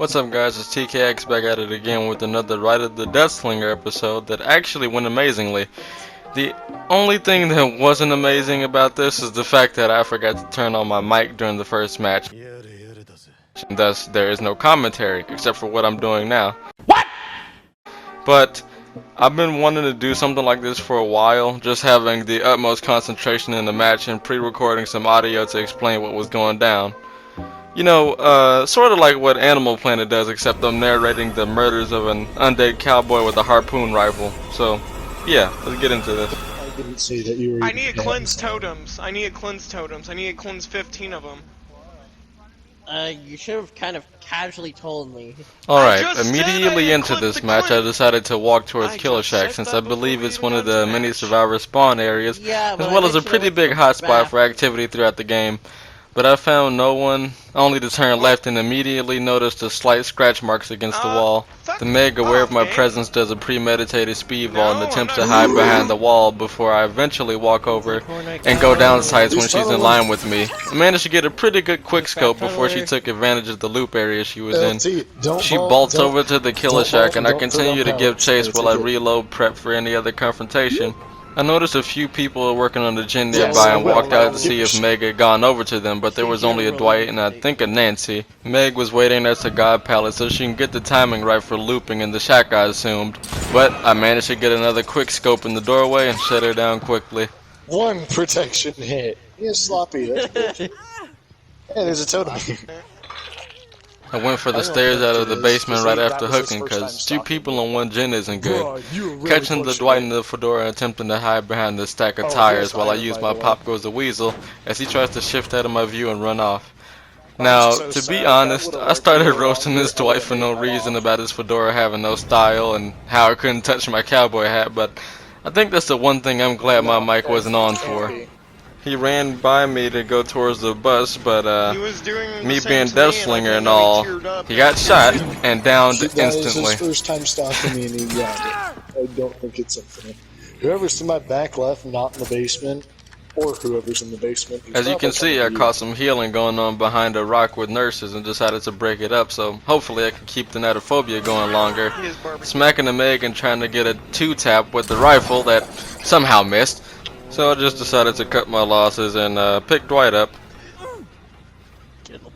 What's up guys, it's TKX back at it again with another Rite the Deathslinger episode that actually went amazingly. The only thing that wasn't amazing about this is the fact that I forgot to turn on my mic during the first match. And thus, there is no commentary, except for what I'm doing now. What? But I've been wanting to do something like this for a while, just having the utmost concentration in the match and pre-recording some audio to explain what was going down. You know, sort of like what Animal Planet does, except I'm narrating the murders of an undead cowboy with a harpoon rifle. So, yeah, let's get into this. I didn't say that you were. I need to cleanse totems. I need to cleanse totems. I need to cleanse 15 of them. You should have kind of casually told me. Alright, immediately into this match, I decided to walk towards Killer Shack since I believe it's one of the many survivor spawn areas, as well as a pretty big hotspot for activity throughout the game. But I found no one, only to turn left and immediately noticed the slight scratch marks against the wall. The Meg, aware of my presence, does a premeditated speed vault and attempts to hide behind the wall before I eventually walk over and go down sights when she's in line with me. I managed to get a pretty good quick scope before she took advantage of the loop area she was in. She bolts over to the Killer Shack and I continue to give chase while I reload prep for any other confrontation. I noticed a few people were working on the gym nearby and walked out to see if Meg had gone over to them, but there was only a Dwight and I think a Nancy. Meg was waiting at the God Pallet so she can get the timing right for looping in the shack, I assumed. But I managed to get another quick scope in the doorway and shut her down quickly. One protection hit. You're sloppy. That's bullshit. Hey, there's a totem. I went for the stairs out of the basement right after hooking, cause two people on one gen isn't good. Catching the Dwight in the fedora and attempting to hide behind the stack of tires while I use my Pop Goes the Weasel as he tries to shift out of my view and run off. Now, to be honest, I started roasting this Dwight for no reason about his fedora having no style and how I couldn't touch my cowboy hat, but I think that's the one thing I'm glad my mic wasn't on for. He ran by me to go towards the bus, but me being Deathslinger and all, he got shot and downed instantly. That is his first time stalking me and he got it. I don't think it's infinite. Whoever's to my back left, not in the basement, or whoever's in the basement. As you can see, I caught some healing going on behind a rock with nurses and decided to break it up, so hopefully I can keep the natophobia going longer. Smacking the Meg and trying to get a 2-tap with the rifle that somehow missed. So I just decided to cut my losses and pick Dwight up.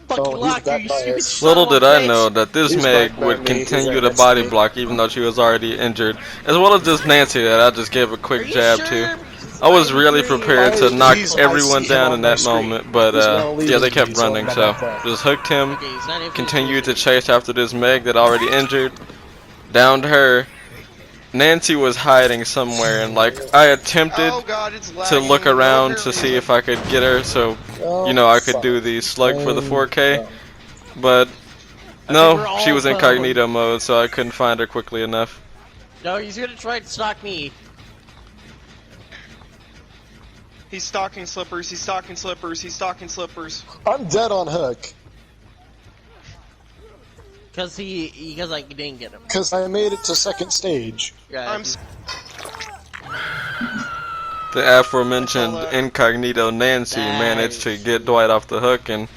Little did I know that this Meg would continue to body block even though she was already injured, as well as this Nancy that I just gave a quick jab to. I was really prepared to knock everyone down in that moment, but yeah, they kept running, so just hooked him, continued to chase after this Meg that already injured, downed her. Nancy was hiding somewhere, and like I attempted to look around to see if I could get her, so you know I could do the slug for the 4K, but no, she was incognito mode, so I couldn't find her quickly enough. No, he's gonna try to stalk me. He's stalking slippers. He's stalking slippers. He's stalking slippers. I'm dead on hook. Because I didn't get him. Because I made it to second stage. Yeah, the aforementioned incognito Nancy managed to get Dwight off the hook and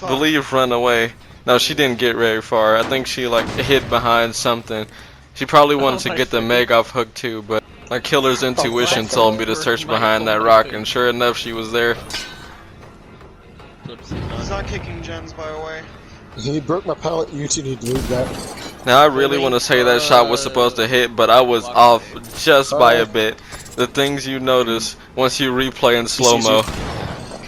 believe run away. No, she didn't get very far. I think she like hid behind something. She probably wanted to get the Meg off hook too, but my killer's intuition told me to search behind that rock, and sure enough, she was there. He's not kicking gems, by the way. He broke my pallet. You two need to move that. Now I really want to say that shot was supposed to hit, but I was off just by a bit. The things you notice once you replay in slow-mo.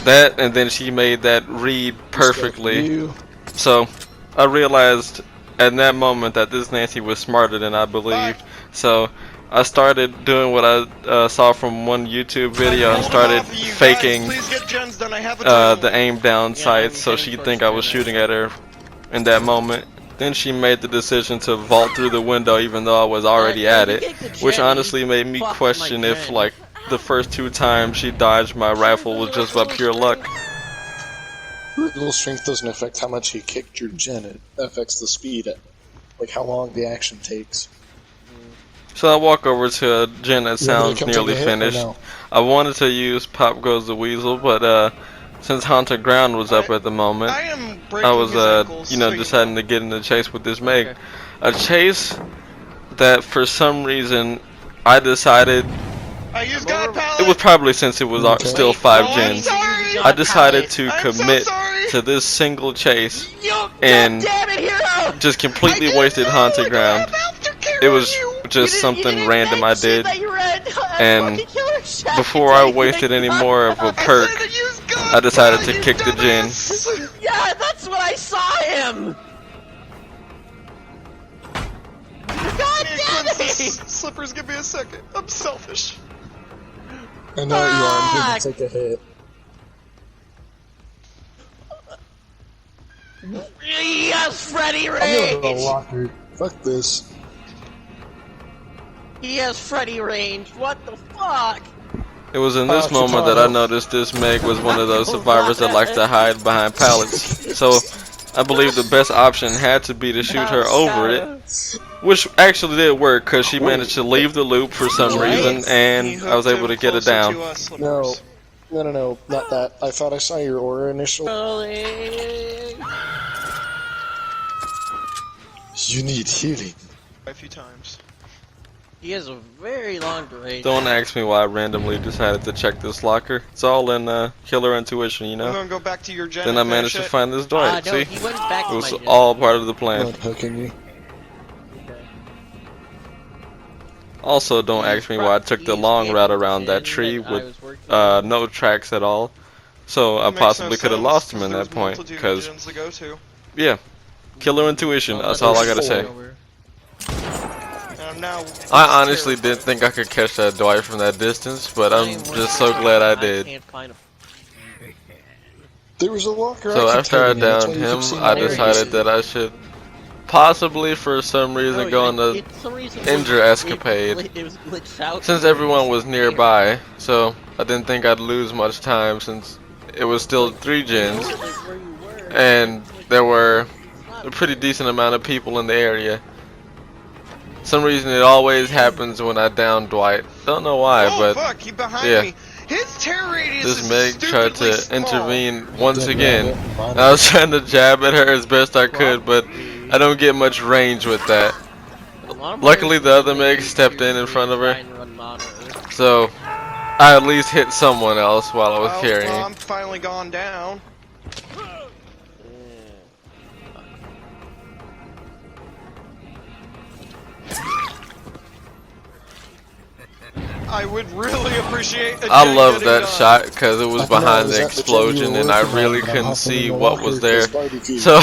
That, and then she made that read perfectly. So I realized at that moment that this Nancy was smarter than I believed. So I started doing what I saw from one YouTube video and started faking the aim down sights so she'd think I was shooting at her in that moment. Then she made the decision to vault through the window even though I was already at it, which honestly made me question if like the first 2 times she dodged my rifle was just by pure luck. Brutal strength doesn't affect how much he kicked your gen, it affects the speed, like how long the action takes. So I walk over to a gen that sounds nearly finished. I wanted to use Pop Goes the Weasel, but since Haunted Ground was up at the moment, I am breaking I was, his ankles, you know, so deciding to get in the chase with this Meg. A chase that for some reason I decided, I used God pallet. it was probably since it was Okay. still Wait, 5 no, gens, sorry. I decided to I'm so commit sorry. to this single chase You and damn it, hero! just completely I didn't wasted know Haunted I Ground. don't have aftercare It was on you. just something random I did, That you read and fucking Killer Shack before I until you wasted any got more of a out. perk, I said to use God I decided pallet, to you kick the gin. dumbass. Yeah, that's what I saw him! God damn it! Slippers, give me a second. I'm selfish. I know what you are. I'm Fuck. gonna take a hit. Yes, Freddy I'm going to the Rage! locker. Fuck this. He has Freddy range. What the fuck? It was in this moment that I noticed this Meg was one of those survivors that likes to hide behind pallets. So I believe the best option had to be to shoot her over it, which actually did work because she managed to leave the loop for some reason, and I was able to get it down. No. No, not that. I thought I saw your aura initially. You need healing. A few times. He has a very long duration. Don't ask me why I randomly decided to check this locker. It's all in killer intuition, you I'm know? gonna go back to your gen. Then I managed to find this Dwight, No, see? he went back It to was my gen. all part of the plan. Not hooking you. Also, don't ask me why I took the long route around that tree with no tracks at all. So I possibly could have lost him in that point, because, yeah, killer intuition, that's all I gotta say. I honestly didn't think I could catch that Dwight from that distance, but I'm just so glad I did. There was a locker. So after I downed him, I decided that I should possibly, for some reason, go on the injure escapade, since everyone was nearby. So I didn't think I'd lose much time, since it was still 3 gens, and there were a pretty decent amount of people in the area. Some reason it always happens when I down Dwight. Don't know why, but fuck, he behind yeah. me. His terror radius This is Meg tried stupidly to small. intervene once again. I was trying to jab at her as best I could, but I don't get much range with that. Luckily the other Meg stepped in front of her, so I at least hit someone else while I was carrying. Well, I'm finally gone down. I would really appreciate a I gen love getting that done. shot because it was behind the explosion and I really couldn't see what was there. So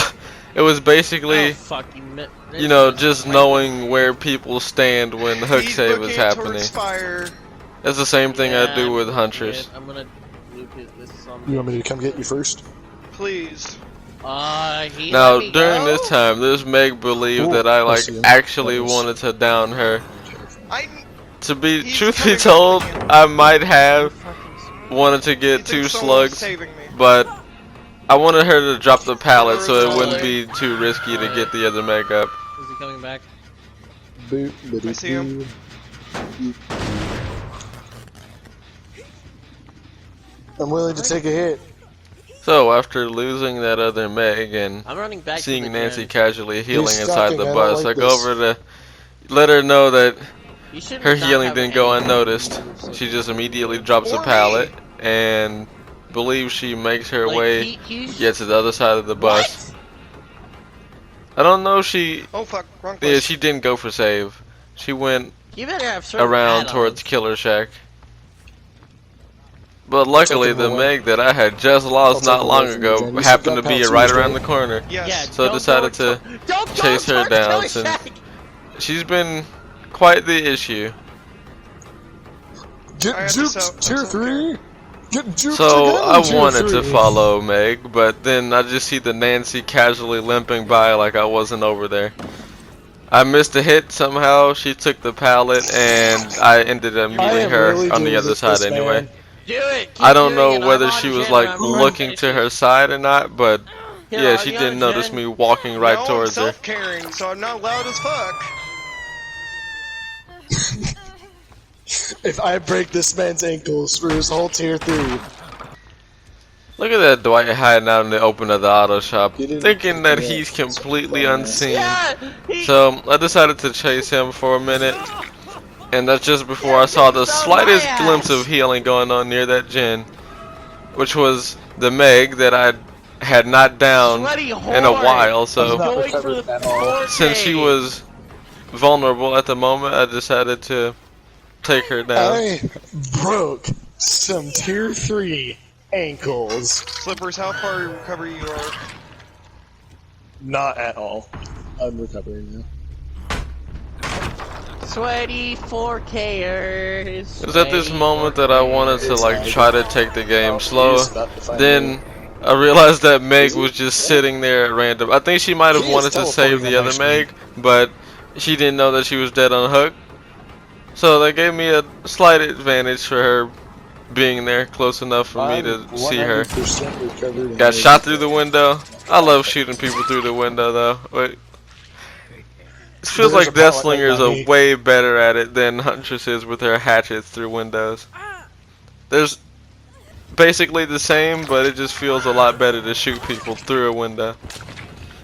it was basically, you know, just knowing where people stand when hook He's save is looking happening. towards fire. It's the same thing I do with Huntress. You want me to come get you first? Please. Now during this time, this Meg believed that I like actually wanted to down her. To be truth be told, I might have wanted to get 2 slugs, but I wanted her to drop the pallet so it wouldn't be too risky to get the other Meg up. Is he coming back? I see him. I'm willing to take a hit. So after losing that other Meg and I'm running back seeing to the Nancy gen. casually healing He's inside stalking, the I don't bus, like I go this. over to let her know that You should her not healing have didn't go any unnoticed. moves. She just immediately drops a Or me. pallet and believes she makes her Like, way he's- to the other side of the bus. I don't know if she... Oh fuck, wrong place. Yeah, she didn't go for save. She went You better have certain around add-ons. towards Killer Shack. But luckily the Meg that I had just lost not long ago happened to be right around the corner. Yes. Yeah, So I don't decided go to don't chase go her towards down Killer since Shack. she's been quite the issue. Get I juked, understand- tier 3! Get juked So again, I tier wanted to 3. follow Meg, but then I just see the Nancy casually limping by like I wasn't over there. I missed a hit somehow, she took the pallet, and I ended up meeting her on the other side anyway. Do it. Keep I don't doing know it. whether I'm on she was gen, like I'm looking to her side or not, but Here, yeah, are she you didn't on notice gen? me walking right no, towards I'm her. self-carrying, so I'm not loud as fuck. If I break this man's ankles for his whole tier 3. Look at that Dwight hiding out in the open of the auto shop, He didn't thinking pick that me up. he's completely Dumbass. unseen. Yeah, So I decided to chase him for a minute, and that's just before I saw the slightest glimpse of healing going on near that gen, which was the Meg that I had not down Sweaty in a while. I've So not going for recovered the at all. 4K. since she was vulnerable at the moment, I decided to take her down. I broke some tier 3 ankles. Slippers, how far recovery you are? Not at all. I'm recovering now. Sweaty 4Kers. It was at this moment that I wanted to like try to take the game slow. Then I realized that Meg was just sitting there at random. I think she might have He is wanted to save teleporting the on my other Meg, but she didn't know that she was dead on hook. So that gave me a slight advantage for her being there close enough for me to see her. 100% recovered. Got shot through the window. I love shooting people through the window though. But it feels There's like a pilot right Deathslingers by are me. way better at it than Huntress is with her hatchets through windows. There's basically the same, but it just feels a lot better to shoot people through a window.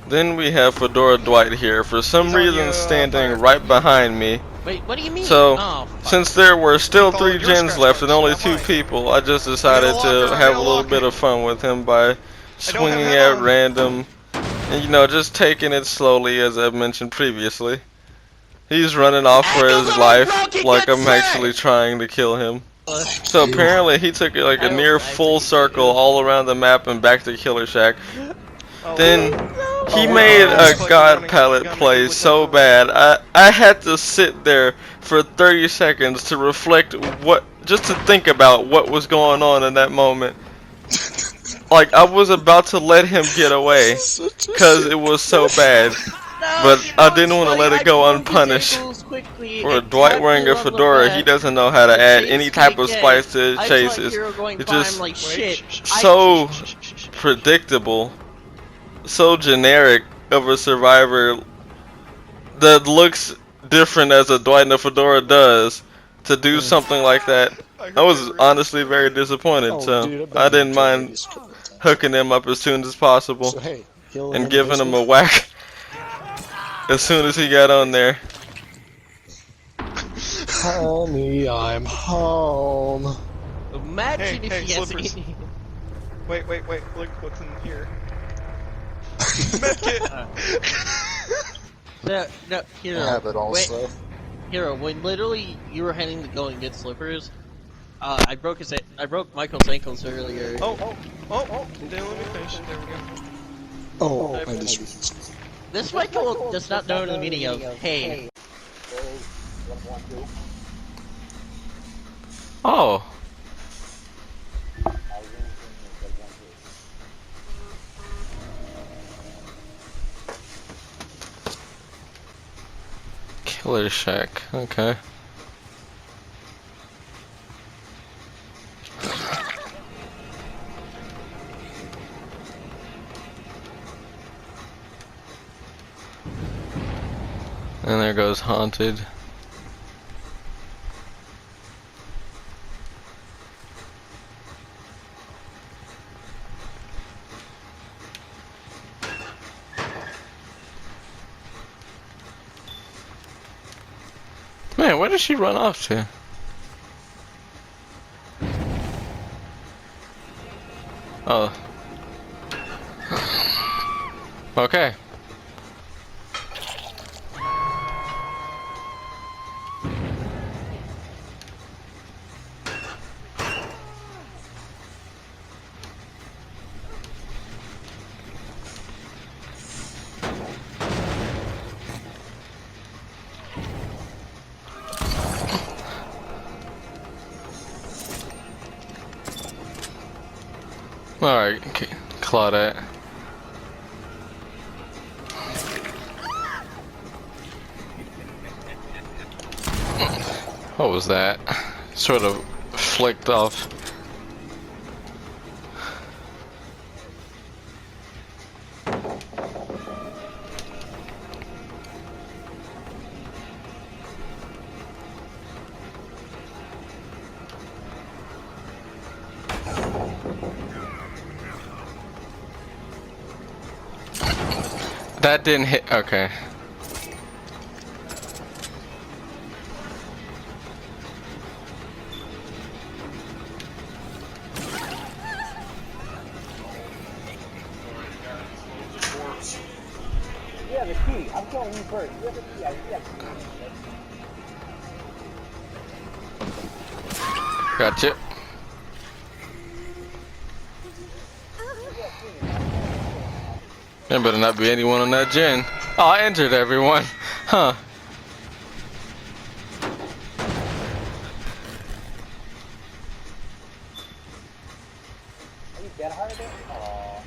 Then we have Fedora Dwight here, for some He's on reason you, standing fire. right behind me. Wait, what do you mean? So, Oh, fuck. since there were still He followed 3 your gens scratch left and marks, only not 2 mine. people, I just decided locker, to I have got a a little locker. bit of fun with him by swinging at random and, you know, just taking it slowly, as I've mentioned previously. He's running off for his life like I'm actually trying to kill him. So apparently he took like a near full circle all around the map and back to Killer Shack. Then he made a god palette play so bad, I had to sit there for 30 seconds to reflect just to think about what was going on in that moment. Like, I was about to let him get away, because it was so bad. But I didn't want to let it go unpunished. For Dwight wearing a fedora, he doesn't know how to add any type of spice to his chases. It's just like shit. so predictable, so generic of a survivor that looks different as a Dwight in a fedora does to do something like that. I was honestly very disappointed, so I didn't mind hooking him up as soon as possible So hey, healing and in giving him a basement. whack as soon as he got on there. Honey, I'm home. Imagine Hey, if hey, he has Slippers. any. Wait, look what's in here. Medkit! No, Hero. I have it also. Hero, when literally you were heading to go and get Slippers, I broke Michael's ankles earlier. Oh, didn't let me finish. There we go. Oh, I just realized. This Michael does not know the meaning of hey. Oh. Killer Shack, okay. And there goes Haunted. Man, where did she run off to? Oh. Okay. Alright, Claudette. What was that? Sort of flicked off. That didn't hit. Okay. You have a key. I'm killing you first. You have a key. I have a key. Gotcha. There better not be anyone on that gen. Oh, I entered everyone. Huh. Are you dead hearted? Aw.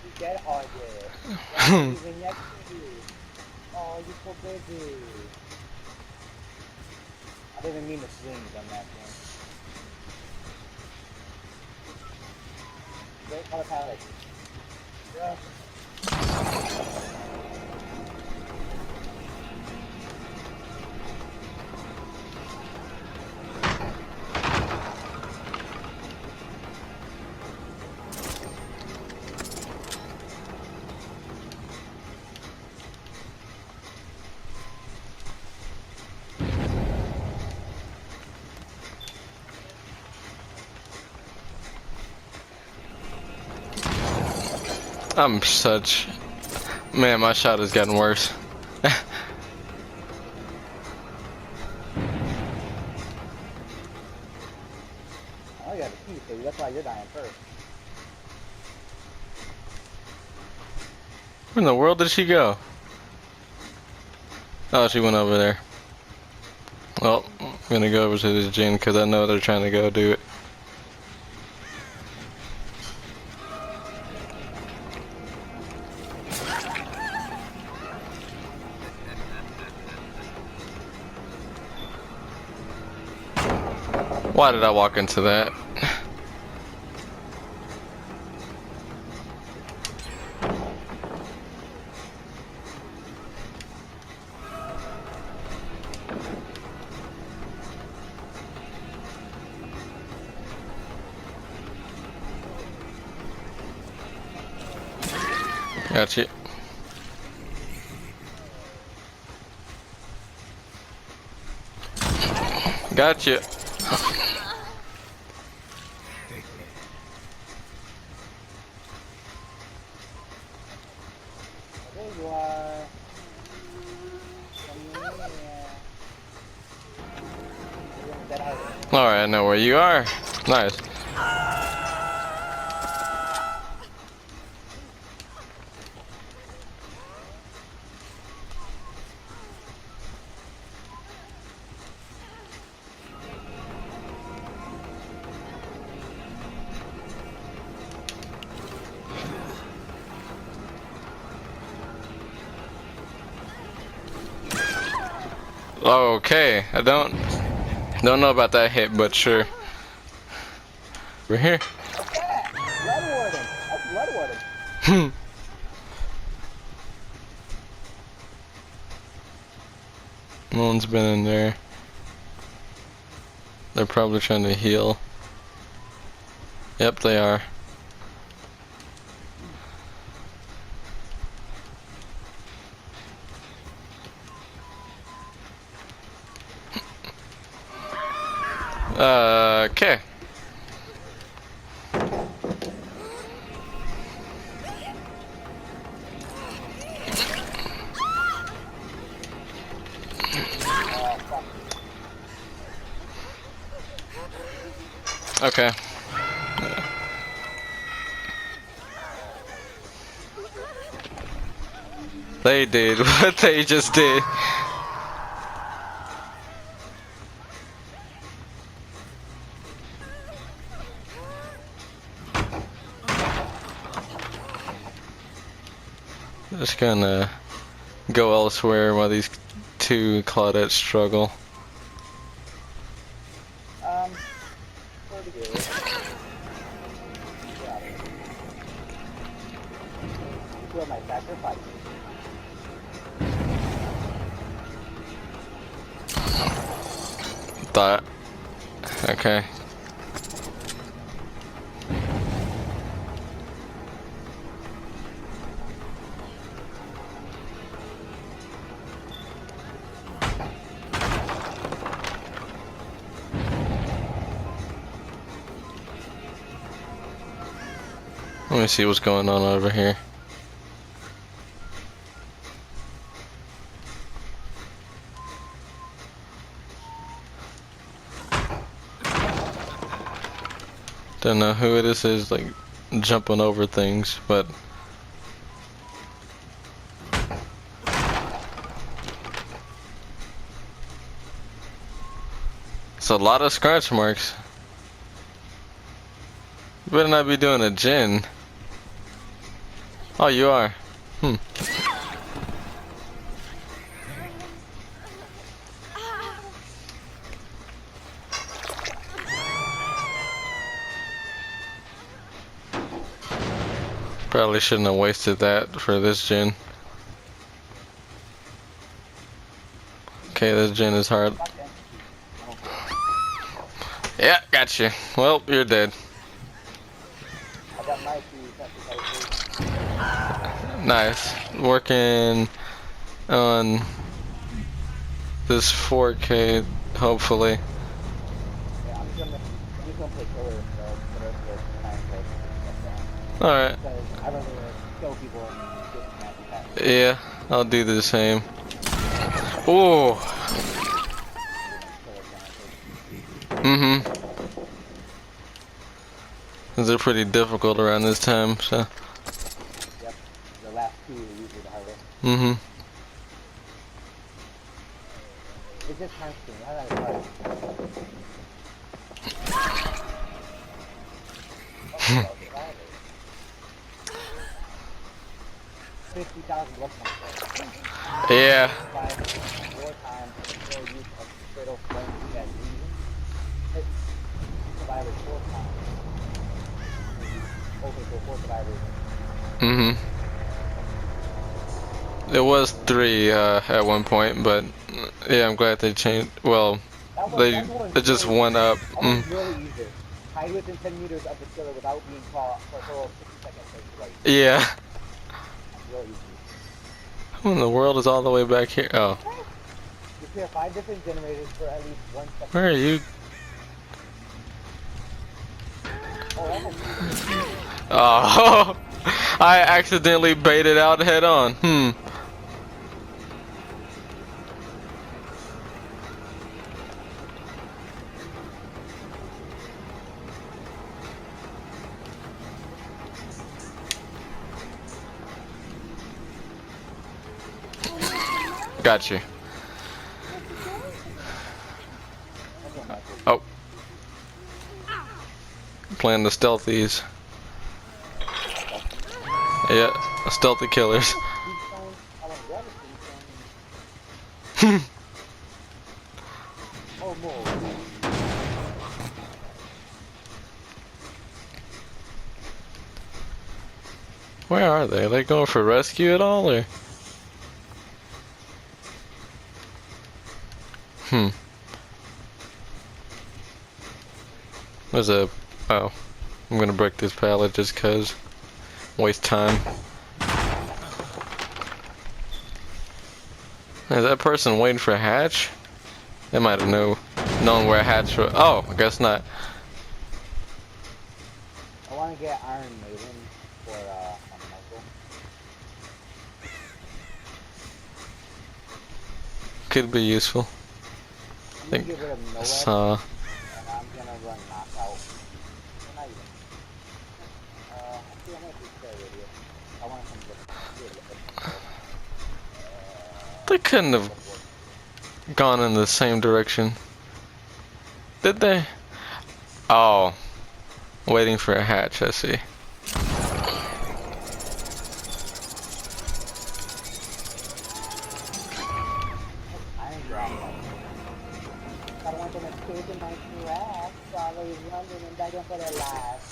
You dead hearted. Even next to you. Oh, you're so baby. I didn't mean to swing on that thing. Great color palette. Yeah. I'm such... Man, my shot is getting worse. Oh, you have a key, so that's why you're dying first. Where in the world did she go? Oh, she went over there. Well, I'm gonna go over to this gen because I know they're trying to go do it. Why did I walk into that? Gotcha. Gotcha. There you are. Dead hearted. Alright, I know where you are. Nice. Okay, I don't know about that hit, but sure. We're here. Yeah! Blood warden! That's blood warden. No one's been in there. They're probably trying to heal. Yep, they are. Okay. Okay. They did what they just did. Just gonna go elsewhere while these two Claudettes struggle. Pretty good. Yeah. You feel my sacrifice. Thought. Okay. Let me see what's going on over here. Don't know who it is like jumping over things, but it's a lot of scratch marks. You better not be doing a gin. Oh, you are. Probably shouldn't have wasted that for this gin. Okay, this gin is hard. Yeah, got you. Well, you're dead. I got my keys. Nice. Working on this 4K, hopefully. Yeah, I'm just gonna play killer for the rest of the time. Alright. Because I rather kill people and get matches. Yeah, I'll do the same. Ooh. These are pretty difficult around this time, so. Yep. The last two are usually the hardest. It's just time screen. I like it hard. 50,000 blood points. Yeah. 4 times no use of fatal flame that reason. Hit survivors 4 times. Okay, so 4 survivors. It was 3 at one point, but yeah, I'm glad they changed. Well, it just went up. That was really easy. Hide within 10 meters of the killer without being caught for a total of 60 seconds. Like, Yeah. really easy. Who in the world is all the way back here? Oh. You clear 5 different generators for at least 1 second. Where are you? Oh, I accidentally baited out head on. Got you. Oh. Playing the stealthies. Yeah, stealthy killers. Where are they? Are they going for rescue at all, or? There's a... Oh. I'm gonna break this pallet just cause. Waste time. Is that person waiting for a hatch? They might have known where a hatch was. Oh, I guess not. I want to get Iron Maiden for Michael. Could be useful. I'm gonna get rid of Noed, Saw. and I'm gonna run Knockout. Not even. Actually, I'm gonna do Fair Radio. I want some They couldn't have gone in the same direction. Did they? Oh. Waiting for a hatch, I see. I don't want them escaping my trap, so I was running and begging for their lives.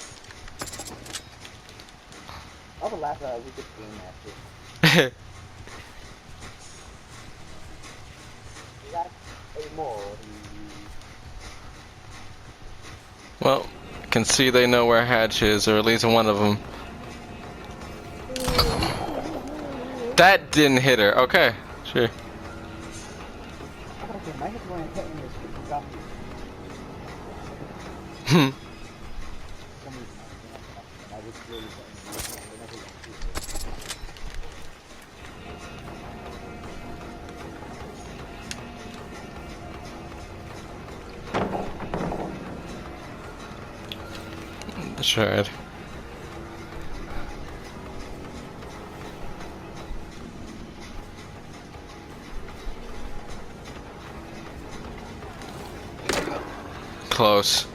That was the last we could game after. We got a more. Well, I can see they know where hatch is, or at least one of them. That didn't hit her. Okay, sure. My head's going to hit in this stuff. That's right. Close.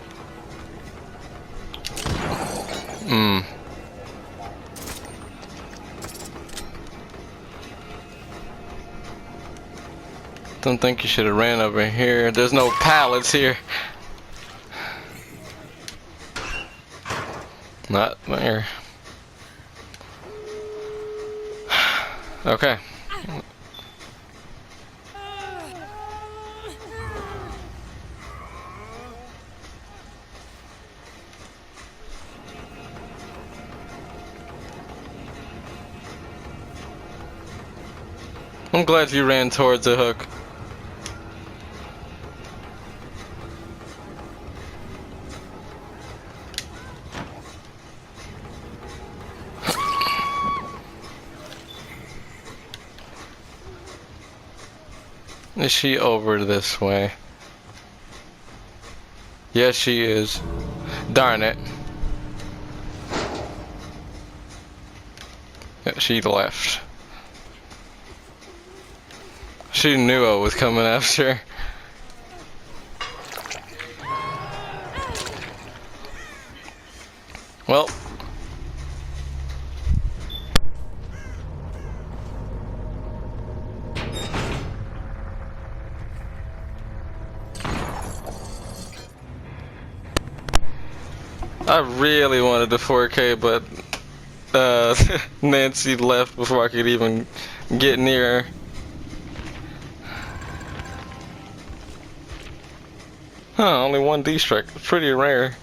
Don't think you should have ran over here. There's no pallets here. Not there. Okay. I'm glad you ran towards the hook. Is she over this way? Yes, she is. Darn it. Yeah, she left. She knew I was coming after her. Well. I really wanted the 4K, but Nancy left before I could even get near her. Huh, only one D-strike. Pretty rare.